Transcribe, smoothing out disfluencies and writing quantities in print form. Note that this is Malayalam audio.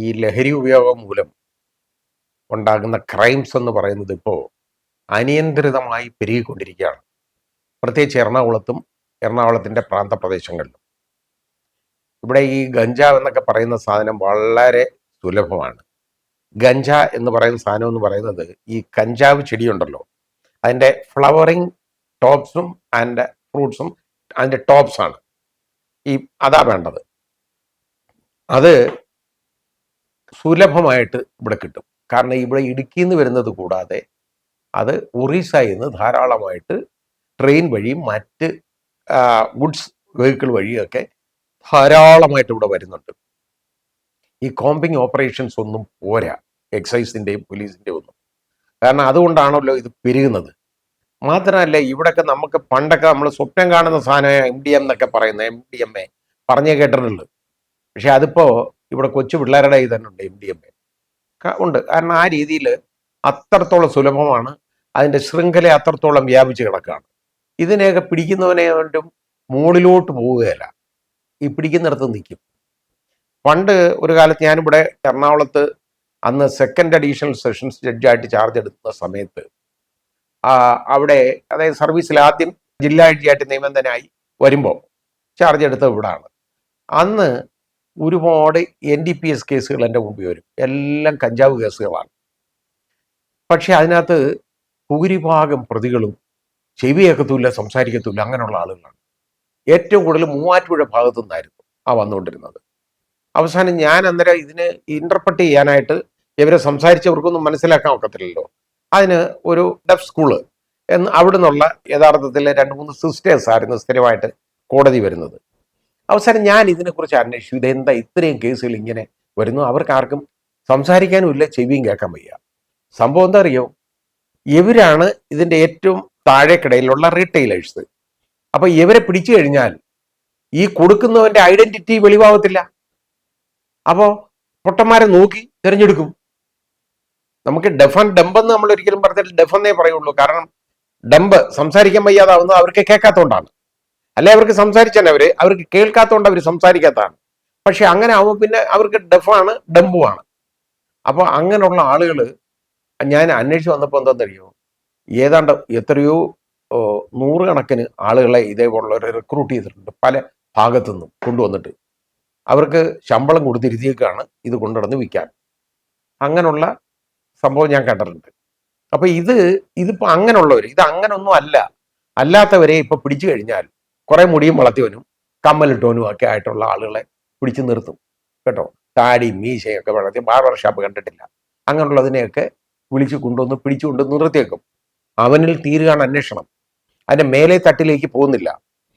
ഈ ലഹരി ഉപയോഗം മൂലം ഉണ്ടാകുന്ന ക്രൈംസ് എന്ന് പറയുന്നത് ഇപ്പോൾ അനിയന്ത്രിതമായി പെരുകിക്കൊണ്ടിരിക്കുകയാണ്. പ്രത്യേകിച്ച് എറണാകുളത്തിൻ്റെ പ്രാന്തപ്രദേശങ്ങളിലും. ഇവിടെ ഈ ഗഞ്ചാവ് എന്നൊക്കെ പറയുന്ന സാധനം വളരെ സുലഭമാണ്. ഗഞ്ച എന്ന് പറയുന്ന സാധനം എന്ന് പറയുന്നത് ഈ കഞ്ചാവ് ചെടിയുണ്ടല്ലോ, അതിൻ്റെ ഫ്ലവറിങ് ടോപ്സും ആൻഡ് ഫ്രൂട്ട്സും അതിൻ്റെ ടോപ്സാണ് അതാ വേണ്ടത്. അത് സുലഭമായിട്ട് ഇവിടെ കിട്ടും. കാരണം ഇവിടെ ഇടുക്കിയിൽ നിന്ന് വരുന്നത് കൂടാതെ അത് ഒറീസയിൽ നിന്ന് ധാരാളമായിട്ട് ട്രെയിൻ വഴിയും മറ്റ് ഗുഡ്സ് വെഹിക്കിൾ വഴിയൊക്കെ ധാരാളമായിട്ട് ഇവിടെ വരുന്നുണ്ട്. ഈ കോമ്പിങ് ഓപ്പറേഷൻസ് ഒന്നും പോരാ എക്സൈസിൻ്റെയും പോലീസിൻ്റെയും ഒന്നും. കാരണം അതുകൊണ്ടാണല്ലോ ഇത് പെരുകുന്നത്. മാത്രമല്ല ഇവിടെയൊക്കെ നമുക്ക് പണ്ടൊക്കെ നമ്മൾ സ്വപ്നം കാണുന്ന സാധനം MDM എന്നൊക്കെ പറയുന്നത് MDMA പറഞ്ഞേ കേട്ടിട്ടുള്ളൂ. പക്ഷെ അതിപ്പോൾ ഇവിടെ കൊച്ചു പിള്ളേരുടെ ഇത് തന്നെ ഉണ്ട് MDMA ഉണ്ട്. കാരണം ആ രീതിയിൽ അത്രത്തോളം സുലഭമാണ്, അതിൻ്റെ ശൃംഖല അത്രത്തോളം വ്യാപിച്ച് കിടക്കുകയാണ്. ഇതിനെയൊക്കെ പിടിക്കുന്നവനെ കൊണ്ടും മുകളിലോട്ട് പോവുകയല്ല, ഈ പിടിക്കുന്നിടത്ത് നിൽക്കും. പണ്ട് ഒരു കാലത്ത് ഞാനിവിടെ എറണാകുളത്ത് അന്ന് സെക്കൻഡ് അഡീഷണൽ സെഷൻസ് ജഡ്ജായിട്ട് ചാർജ് എടുക്കുന്ന സമയത്ത് അവിടെ അതായത് സർവീസിൽ ആദ്യം ജില്ലാ ജഡ്ജിയായിട്ട് നിയമന്ധനായി വരുമ്പോൾ ചാർജ് എടുത്തത് ഇവിടാണ്. അന്ന് ഒരുപാട് NDPS കേസുകൾ എൻ്റെ മുമ്പിൽ വരും. എല്ലാം കഞ്ചാവ് കേസുകളാണ്. പക്ഷെ അതിനകത്ത് ഭൂരിഭാഗം പ്രതികളും ചെവി കേൾക്കത്തുമില്ല, സംസാരിക്കത്തുമില്ല, അങ്ങനെയുള്ള ആളുകളാണ്. ഏറ്റവും കൂടുതൽ മൂവാറ്റുപുഴ ഭാഗത്തു നിന്നായിരുന്നു വന്നുകൊണ്ടിരുന്നത്. അവസാനം ഞാൻ അന്നേരം ഇതിന് ഇന്റർപ്രറ്റ് ചെയ്യാനായിട്ട് ഇവരെ സംസാരിച്ചവർക്കൊന്നും മനസ്സിലാക്കാൻ ഒക്കത്തില്ലല്ലോ. അതിന് ഒരു ഡെഫ് സ്കൂള് അവിടെ നിന്നുള്ള യഥാർത്ഥത്തിൽ 2-3 സിസ്റ്റേഴ്സ് ആയിരുന്നു സ്ഥിരമായിട്ട് കോടതി വരുന്നത്. അവസാനം ഞാൻ ഇതിനെക്കുറിച്ച് അന്വേഷിച്ചു, ഇതെന്താ ഇത്രയും കേസുകൾ ഇങ്ങനെ വരുന്നു, അവർക്ക് ആർക്കും സംസാരിക്കാനും ഇല്ല, ചെവിയും കേൾക്കാൻ വയ്യ. സംഭവം എന്താ അറിയോ, ഇവരാണ് ഇതിൻ്റെ ഏറ്റവും താഴേക്കിടയിലുള്ള റീറ്റെയിലേഴ്സ്. അപ്പൊ ഇവരെ പിടിച്ചു കഴിഞ്ഞാൽ ഈ കൊടുക്കുന്നവന്റെ ഐഡന്റിറ്റി വെളിവാകത്തില്ല. അപ്പോൾ പൊട്ടന്മാരെ നോക്കി തിരഞ്ഞെടുക്കും. നമുക്ക് ഡെഫ് ആൻഡ് ഡംബ് എന്ന് നമ്മൾ ഒരിക്കലും പറഞ്ഞിട്ട് ഡെഫ് എന്നേ പറയുള്ളൂ. കാരണം ഡംബ് സംസാരിക്കാൻ വയ്യാതാവുന്നത് അവർക്ക് കേൾക്കാത്തതുകൊണ്ടാണ്. അല്ലെ അവർക്ക് സംസാരിച്ചാൽ അവർക്ക് കേൾക്കാത്തതുകൊണ്ട് അവർ സംസാരിക്കാത്തതാണ്. പക്ഷെ അങ്ങനെ ആവുമ്പോൾ പിന്നെ അവർക്ക് ഡെഫാണ് ഡംബുമാണ്. അപ്പോൾ അങ്ങനെയുള്ള ആളുകൾ ഞാൻ അന്വേഷിച്ച് വന്നപ്പോൾ എന്താണെന്നറിയോ, ഏതാണ്ട് എത്രയോ 100 കണക്കിന് ആളുകളെ ഇതേപോലുള്ളവരെ റിക്രൂട്ട് ചെയ്തിട്ടുണ്ട്. പല ഭാഗത്തു നിന്നും കൊണ്ടുവന്നിട്ട് അവർക്ക് ശമ്പളം കൊടുത്തിരുത്തിയേക്കാണ് ഇത് കൊണ്ടുവന്ന് വിൽക്കാൻ. അങ്ങനെയുള്ള സംഭവം ഞാൻ കണ്ടിട്ടുണ്ട്. അപ്പൊ ഇതിപ്പോ അങ്ങനെയുള്ളവർ, ഇത് അങ്ങനൊന്നും അല്ലാത്തവരെ ഇപ്പൊ പിടിച്ചു കഴിഞ്ഞാൽ കുറെ മുടിയും വളർത്തിയവനും കമ്മലിട്ടവനും ഒക്കെ ആയിട്ടുള്ള ആളുകളെ പിടിച്ചു നിർത്തും കേട്ടോ. താടി മീശയൊക്കെ വളർത്തി ബാർബർ ഷാപ്പ് കണ്ടിട്ടില്ല, അങ്ങനെയുള്ളതിനെയൊക്കെ വിളിച്ചു പിടിച്ചുകൊണ്ട് നിർത്തിയേക്കും. അവനിൽ തീരുകയാണ് അന്വേഷണം, അതിന്റെ മേലെ തട്ടിലേക്ക് പോകുന്നില്ല.